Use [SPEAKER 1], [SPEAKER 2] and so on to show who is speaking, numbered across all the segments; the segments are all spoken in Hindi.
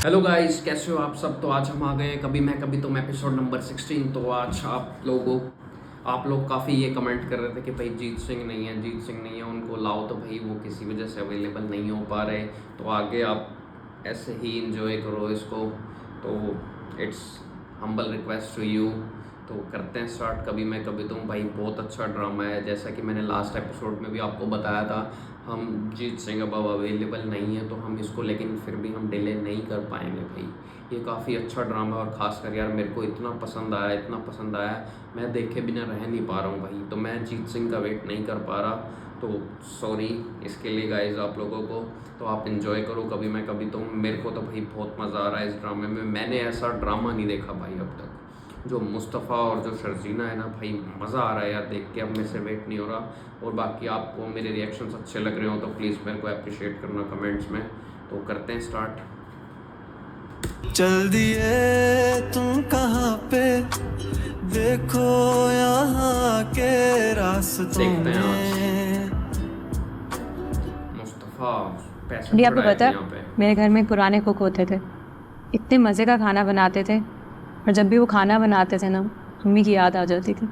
[SPEAKER 1] हेलो गाइस, कैसे हो आप सब। तो आज हम आ गए कभी मैं कभी तुम एपिसोड नंबर 16। तो आज आप लोग काफ़ी ये कमेंट कर रहे थे कि भाई जीत सिंह नहीं है, जीत सिंह नहीं है, उनको लाओ। तो भाई वो किसी वजह से अवेलेबल नहीं हो पा रहे, तो आगे आप ऐसे ही इंजॉय करो इसको। तो it's humble request to you. तो करते हैं स्टार्ट कभी मैं कभी तुम। भाई बहुत अच्छा ड्रामा है, जैसा कि मैंने लास्ट एपिसोड में भी आपको बताया था। हम जीत सिंह अब अवेलेबल नहीं है तो हम इसको, लेकिन फिर भी हम डिले नहीं कर पाएंगे भाई। ये काफ़ी अच्छा ड्रामा है और ख़ासकर यार मेरे को इतना पसंद आया, इतना पसंद आया, मैं देखे बिना रह नहीं पा रहा हूँ भाई। तो मैं जीत सिंह का वेट नहीं कर पा रहा, तो सॉरी इसके लिए गाइज आप लोगों को। तो आप इन्जॉय करो कभी मैं कभी तुम। मेरे को तो भाई बहुत मज़ा आ रहा है इस ड्रामे में। मैंने ऐसा ड्रामा नहीं देखा भाई अब तक। जो मुस्तफ़ा और जो शर्जीना है ना भाई, मज़ा आ रहा है यार देख के। अब मेरे से वेट नहीं हो रहा। और बाकी आपको मेरे रिएक्शंस अच्छे लग रहे हो तो प्लीज़ मेरे को अप्रिशिएट करना कमेंट्स में। तो करते हैं स्टार्ट।
[SPEAKER 2] चल दिए तुम कहाँ पे, देखो यहाँ के रास्तों
[SPEAKER 1] देखते हैं
[SPEAKER 2] में।
[SPEAKER 1] मुस्तफ़ा पैसे
[SPEAKER 3] जी आपको
[SPEAKER 1] बढ़ाए
[SPEAKER 3] पता
[SPEAKER 1] थे
[SPEAKER 3] है,
[SPEAKER 1] यहाँ पे।
[SPEAKER 3] मेरे घर में पुराने कुक होते थे, इतने मज़े का खाना बनाते थे। और जब भी वो खाना बनाते थे ना, मम्मी की याद आ जाती थी।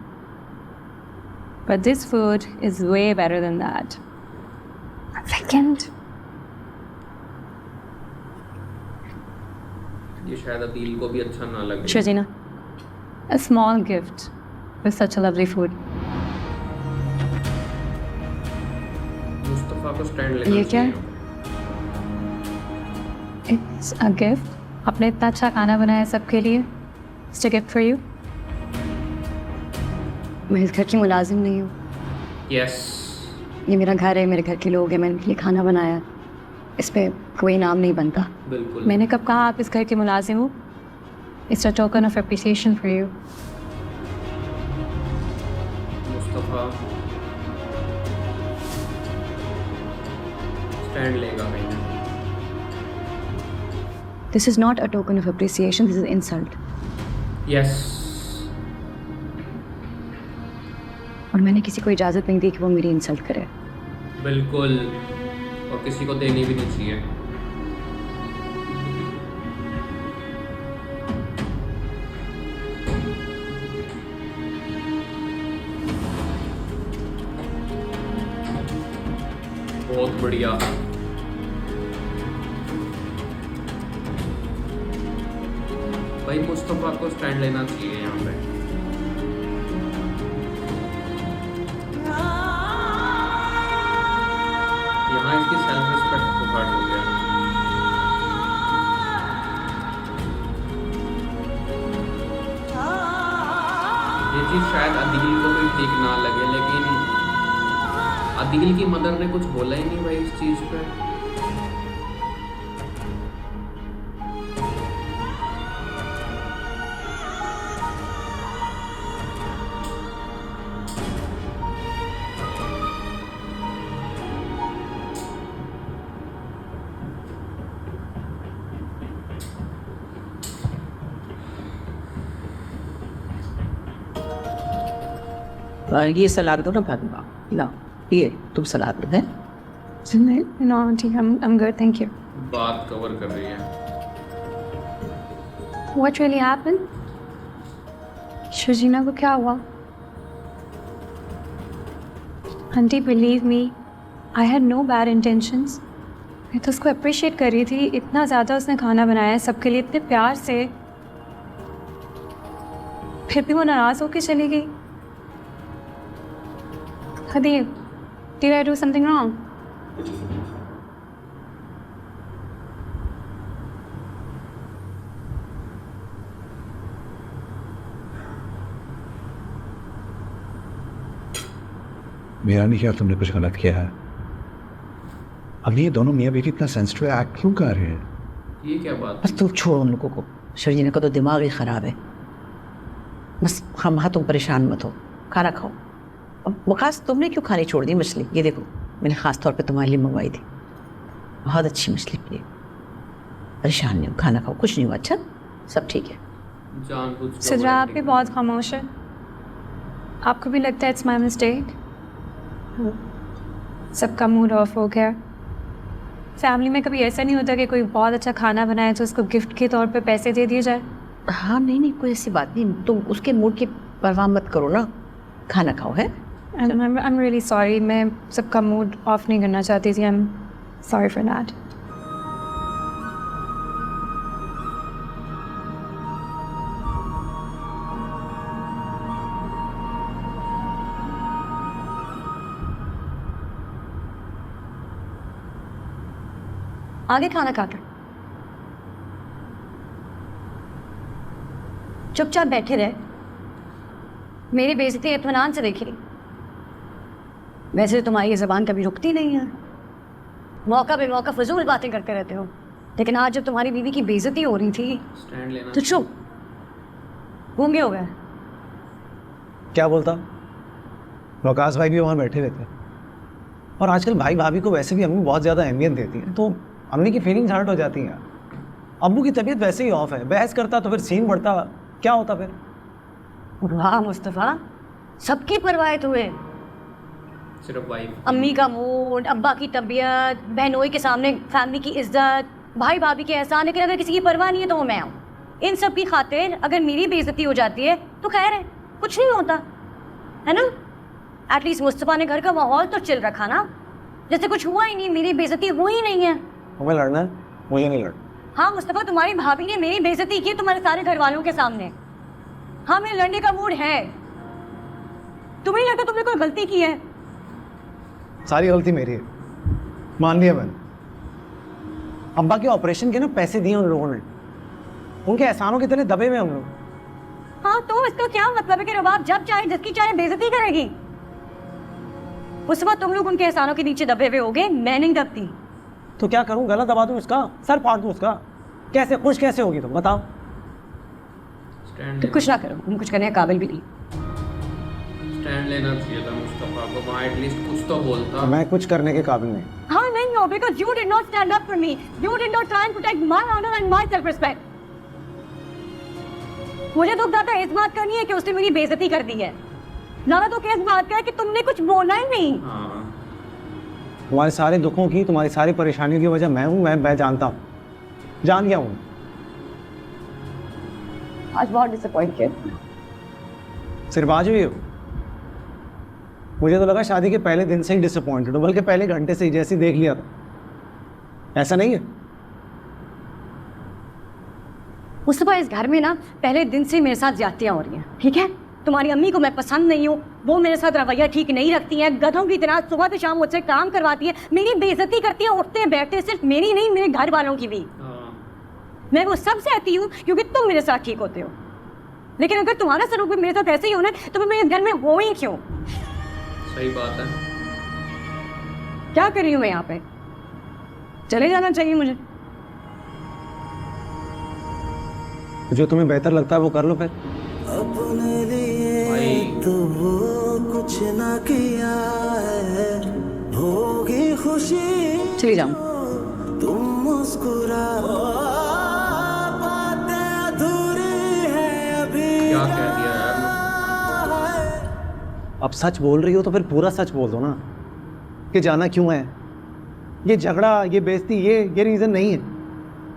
[SPEAKER 3] But this food is way better than that. Second,
[SPEAKER 1] ये शायद अदील को भी अच्छा ना लगे।
[SPEAKER 3] Sharjeena, a small gift with such a lovely food.
[SPEAKER 1] Mustafa को स्टैंड लेना
[SPEAKER 3] ये क्या है?
[SPEAKER 1] चाहिए।
[SPEAKER 3] It's a gift. आपने इतना अच्छा खाना बनाया सबके लिए। It's a gift for you. मैं इस घर की मुलाजिम नहीं हूँ।
[SPEAKER 1] यस,
[SPEAKER 3] ये मेरा घर है, मेरे घर के लोग हैं, मैंने इनके लिए खाना बनाया। इस पे कोई नाम नहीं बनता।
[SPEAKER 1] बिल्कुल।
[SPEAKER 3] मैंने कब कहा आप इस घर के मुलाजिम हो? It's a token of appreciation for you.
[SPEAKER 1] Mustafa stand लेगा भाई।
[SPEAKER 3] This is not a token of appreciation, this is insult.
[SPEAKER 1] Yes,
[SPEAKER 3] और मैंने किसी को इजाज़त नहीं दी कि वो मेरी इंसल्ट करे।
[SPEAKER 1] बिल्कुल। और किसी को देनी भी नहीं चाहिए। बहुत बढ़िया। भाई मुस्तफ़ा को स्टैंड लेना चाहिए यहाँ पे। यहाँ इसकी सेल्फ रिस्पेक्ट को हर्ट हो गया। ये चीज़ शायद अदील को भी ठीक ना लगे, लेकिन अदील की मदर ने कुछ बोला ही नहीं भाई इस चीज़ पे।
[SPEAKER 4] ये सलाद दो ना फातिमा, ला ये तुम सलाद दो है।
[SPEAKER 3] No aunty, I'm good, thank you.
[SPEAKER 1] बात कवर कर रही है।
[SPEAKER 3] What really happened? शर्जीना को क्या हुआ? Aunty believe me, I had no bad intentions. मैं तो उसको अप्रिशिएट कर रही थी, इतना ज़्यादा उसने खाना बनाया है सबके लिए, इतने प्यार से। फिर भी वो नाराज़ होकर चली गई। Hadid, did I do something wrong?
[SPEAKER 5] मेरा नहीं ख्याल तुमने कुछ गलत किया है। अब ये दोनों मियाँ बेटी इतना सेंसिटिव एक्ट क्यों कर रहे हैं?
[SPEAKER 1] ये क्या बात?
[SPEAKER 4] बस तुम छोड़ो उन लोगों को, शर्जीना का तो दिमाग ही ख़राब है। बस हम हाँ तुम परेशान मत हो, खाना खाओ। अब वकास तुमने क्यों खानी छोड़ दी मछली? ये देखो मैंने ख़ास तौर पे तुम्हारे लिए मंगवाई थी, बहुत अच्छी मछली थी। परेशान नहीं हो, खाना खाओ, कुछ नहीं हुआ। अच्छा सब ठीक है।
[SPEAKER 1] जानबूझ के
[SPEAKER 3] सिद्रा, आप
[SPEAKER 1] overacting
[SPEAKER 3] भी बहुत खामोश है। आपको भी लगता है इट्स माई मिस्टेक? सबका मूड ऑफ हो गया। फैमिली में कभी ऐसा नहीं होता कि कोई बहुत अच्छा खाना बनाए तो उसको गिफ्ट के तौर पे पैसे दे दिए जाए?
[SPEAKER 4] हाँ नहीं नहीं, कोई ऐसी बात नहीं, तुम उसके मूड की परवाह मत करो ना, खाना खाओ है।
[SPEAKER 3] I'm really sorry, मैं सबका मूड ऑफ नहीं करना चाहती थी। I'm sorry for that. आगे खाना खाकर चुपचाप बैठे रहे, मेरी बेइज्जती इत्मीनान से देखी। वैसे तो तुम्हारी ये ज़बान कभी रुकती नहीं है, मौका बे मौका फजूल बातें करते रहते हो, लेकिन आज जब तुम्हारी बीवी की बेइज्जती हो रही थी
[SPEAKER 1] स्टैंड लेना
[SPEAKER 3] तो चुप गूंगे हो गए।
[SPEAKER 6] क्या बोलता? वकास भाई भी वहाँ बैठे रहते हैं, और आजकल भाई भाभी को वैसे भी अम्मी बहुत ज़्यादा अहमियत देती है, तो अम्मी की फीलिंग्स हर्ट हो जाती हैं। अब्बू की तबीयत वैसे ही ऑफ है, बहस करता तो फिर सीन बढ़ता, क्या होता फिर?
[SPEAKER 3] वाह मुस्तफ़ा, सबकी परवाह है तुम्हें।
[SPEAKER 1] सिर्फ वाइफ,
[SPEAKER 3] अम्मी का मूड, अब्बा की तबीयत, बहनोई के सामने फैमिली की इज्जत, भाई भाभी के एहसान, लेकिन अगर किसी की परवाह नहीं है तो वो मैं हूँ। इन सब की खातिर अगर मेरी बेइज्जती हो जाती है तो खैर है, कुछ नहीं होता है ना। एटलीस्ट मुस्तफ़ा ने घर का माहौल तो चिल रखा ना, जैसे कुछ हुआ ही नहीं, मेरी बेइज्जती हुई ही नहीं है।
[SPEAKER 6] हमें लड़ना है, मुझे नहीं लड़ना।
[SPEAKER 3] हाँ मुस्तफ़ा, तुम्हारी भाभी ने मेरी बेइज्जती की तुम्हारे सारे घर वालों के सामने। हाँ मेरे लड़ने का मूड है, तुम्हें नहीं लगता तुमने कोई गलती की है?
[SPEAKER 6] सारी गलती मेरी है, मान लिया मैंने। अब्बा के ऑपरेशन के ना पैसे दिए उन लोगों ने, उनके एहसानों के तले दबे हुए हम लोग।
[SPEAKER 3] हाँ तो इसका क्या मतलब है कि रबाब जब चाहे जिसकी चाहे बेइज्जती करेगी? उस वक्त तुम लोग उनके एहसानों के नीचे दबे हुए होगे, मैं नहीं दबती।
[SPEAKER 6] तो क्या करूं, गला दबा दूं इसका, सर फाड़ दूं उसका? कैसे खुश कैसे होगी तुम बताओ?
[SPEAKER 1] स्टैंड
[SPEAKER 3] तो कुछ ना करो, तुम कुछ करने के काबिल भी नहीं।
[SPEAKER 1] स्टैंड लेना चाहिए था मुस्तफा को, वहाँ एटलीस्ट कुछ तो बोलता।
[SPEAKER 6] मैं कुछ करने के काबिल नहीं।
[SPEAKER 3] हाँ नहीं हो, because you did not stand up for me. You did not try and protect my honor and my self-respect. मुझे दुख दाता इस बात का नहीं है कि उसने मेरी बेइज्जती कर दी है, ना तो इस बात का है कि तुमने कुछ बोला ही नहीं।
[SPEAKER 1] हाँ,
[SPEAKER 6] तुम्हारे सारे दुखों की, तुम्हारी सारी परेशानियों की वजह मैं हूँ, मैं जानता हूँ, जान गया हूँ।
[SPEAKER 3] आज बहुत डिसअपॉइंट किया।
[SPEAKER 6] सिर्फ आज हुई हो? मुझे तो लगा शादी के पहले दिन से ही डिसअपॉइंटेड हो, बल्कि पहले घंटे से ही जैसे ही देख लिया था। ऐसा नहीं है
[SPEAKER 3] मुस्तफा, इस घर में ना पहले दिन से मेरे साथ ज्यादतियां हो रही हैं, ठीक है? तुम्हारी अम्मी को मैं पसंद नहीं हूँ, वो मेरे साथ रवैया ठीक नहीं रखती हैं, गधों की तरह सुबह से शाम मुझसे काम करवाती है, मेरी बेइज्जती करती है, उठते बैठते, सिर्फ मेरी नहीं मेरे घर वालों की भी। मैं वो सब सहती हूँ क्योंकि तुम मेरे साथ ठीक होते हो, लेकिन अगर तुम्हारा सलूक भी मेरे साथ ऐसे ही होना है तो मैं इस घर में हो ही क्यों?
[SPEAKER 1] सही बात है।
[SPEAKER 3] क्या कर रही हूँ मैं यहाँ पे? चले जाना चाहिए मुझे।
[SPEAKER 6] जो तुम्हें बेहतर लगता है वो कर लो फिर।
[SPEAKER 2] अपने लिए
[SPEAKER 1] भाई।
[SPEAKER 2] तो वो कुछ ना किया है, होगी खुशी
[SPEAKER 3] चली जाऊँ?
[SPEAKER 2] तुम मुस्कुरा, बातें अधूरी है अभी।
[SPEAKER 1] क्या कह दिया यार?
[SPEAKER 6] अब सच बोल रही हो तो फिर पूरा सच बोल दो ना, कि जाना क्यों है। ये झगड़ा, ये बेइज्जती, ये रीज़न नहीं है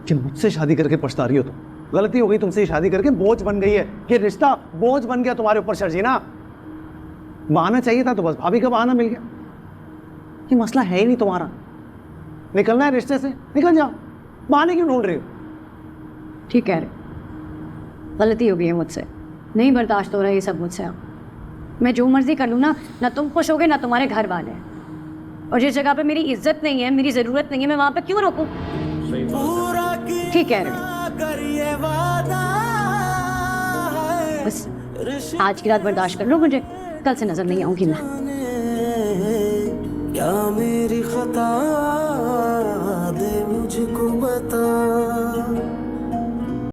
[SPEAKER 6] कि मुझसे शादी करके पछता रही हो। तुम गलती हो गई, तुमसे शादी करके बोझ बन गई है, ये रिश्ता बोझ बन गया तुम्हारे ऊपर शर्जीना। बहाना चाहिए था तो बस भाभी का बहाना मिल गया। ये मसला है ही नहीं तुम्हारा, निकलना है रिश्ते से, निकल जाओ, बहाने क्यों ढूंढ रही हो?
[SPEAKER 3] ठीक कह रहे, गलती हो गई है मुझसे, नहीं बर्दाश्त हो रहा है ये सब मुझसे। मैं जो मर्जी कर लूँ ना तुम खुश होगे ना तुम्हारे घर वाले, और जिस जगह पे मेरी इज्जत नहीं है, मेरी ज़रूरत नहीं है, मैं वहाँ पे क्यों रोकूँ?
[SPEAKER 1] सही बात है।
[SPEAKER 3] ठीक कह रहे, बस आज की रात बर्दाश्त कर लो मुझे, कल से नजर नहीं आऊंगी मैं।
[SPEAKER 2] क्या मेरी खता, दे मुझको बता।